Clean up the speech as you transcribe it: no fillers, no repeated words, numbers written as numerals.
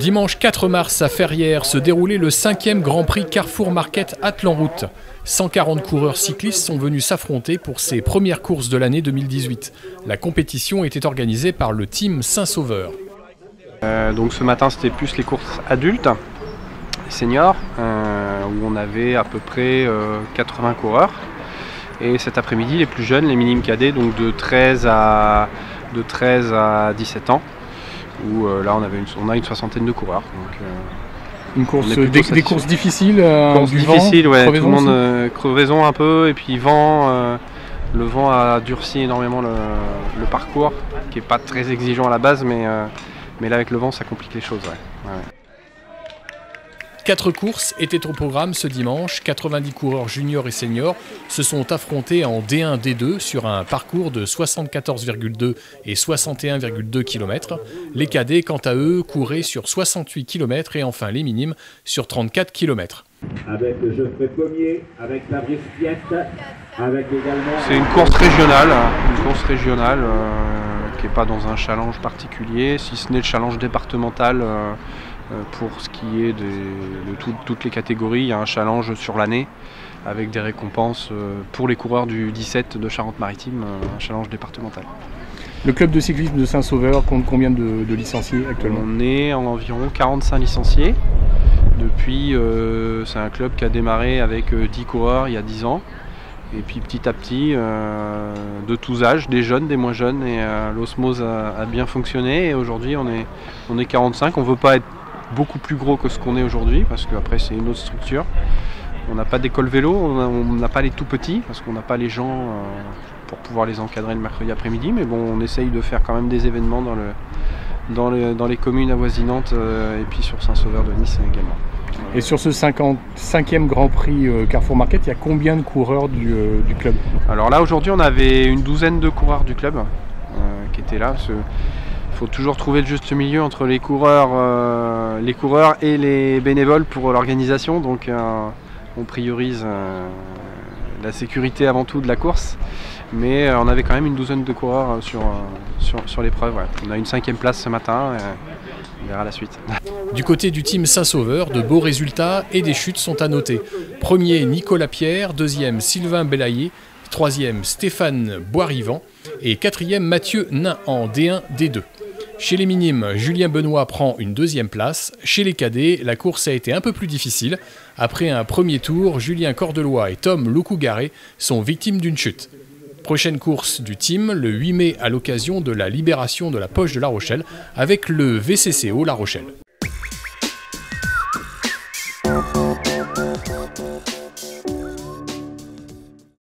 Dimanche 4 mars à Ferrières se déroulait le 5e Grand Prix Carrefour Market Athlon-Route. 140 coureurs cyclistes sont venus s'affronter pour ces premières courses de l'année 2018. La compétition était organisée par le team Saint-Sauveur. Donc ce matin c'était plus les courses adultes, seniors, où on avait à peu près 80 coureurs. Et cet après-midi les plus jeunes, les minimes cadets, donc de 13 à 17 ans, où là on a une soixantaine de coureurs. Donc, des courses difficiles, difficiles, ouais, tout le monde aussi. crevaison un peu, et puis vent. Le vent a durci énormément le parcours, qui n'est pas très exigeant à la base, mais là avec le vent ça complique les choses. Ouais. 4 courses étaient au programme ce dimanche. 90 coureurs juniors et seniors se sont affrontés en D1, D2 sur un parcours de 74,2 et 61,2 km. Les cadets, quant à eux, couraient sur 68 km et enfin les minimes sur 34 km. Avec Geoffrey Pommier, avec Fabrice Piette, avec également... C'est une course régionale qui n'est pas dans un challenge particulier, si ce n'est le challenge départemental. Pour ce qui est de toutes les catégories, il y a un challenge sur l'année avec des récompenses pour les coureurs du 17 de Charente-Maritime, un challenge départemental. Le club de cyclisme de Saint-Sauveur compte combien de licenciés actuellement? On est en environ 45 licenciés. Depuis, c'est un club qui a démarré avec 10 coureurs il y a 10 ans. Et puis petit à petit, de tous âges, des jeunes, des moins jeunes, et l'osmose a bien fonctionné. Et aujourd'hui on est 45, on ne veut pas être beaucoup plus gros que ce qu'on est aujourd'hui, parce qu'après c'est une autre structure. On n'a pas d'école vélo, on n'a pas les tout petits, parce qu'on n'a pas les gens pour pouvoir les encadrer le mercredi après-midi, mais bon, on essaye de faire quand même des événements dans les communes avoisinantes, et puis sur Saint-Sauveur de Nice également. Et sur ce 55e Grand Prix Carrefour Market, il y a combien de coureurs du club? Alors là aujourd'hui on avait une douzaine de coureurs du club qui étaient là. Il faut toujours trouver le juste milieu entre les coureurs et les bénévoles pour l'organisation. Donc on priorise la sécurité avant tout de la course. Mais on avait quand même une douzaine de coureurs sur l'épreuve. Ouais. On a une 5e place ce matin. On verra la suite. Du côté du team Saint-Sauveur, de beaux résultats et des chutes sont à noter. Premier, Nicolas Pierre. Deuxième, Sylvain Belaillé. Troisième, Stéphane Boisrivant. Et quatrième, Mathieu Nain en D1, D2. Chez les minimes, Julien Benoît prend une 2e place. Chez les cadets, la course a été un peu plus difficile. Après un premier tour, Julien Cordelois et Tom Loucougaré sont victimes d'une chute. Prochaine course du team, le 8 mai à l'occasion de la libération de la poche de La Rochelle avec le VCCO La Rochelle.